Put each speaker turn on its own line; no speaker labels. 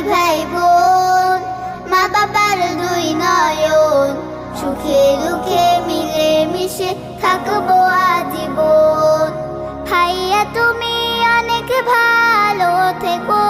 ভাই বোন, মা বাবার দুই নয়ন, সুখে দুঃখে মিলে মিশে থাকবো আজীবন। ভাইয়া তুমি অনেক ভালো থেকো,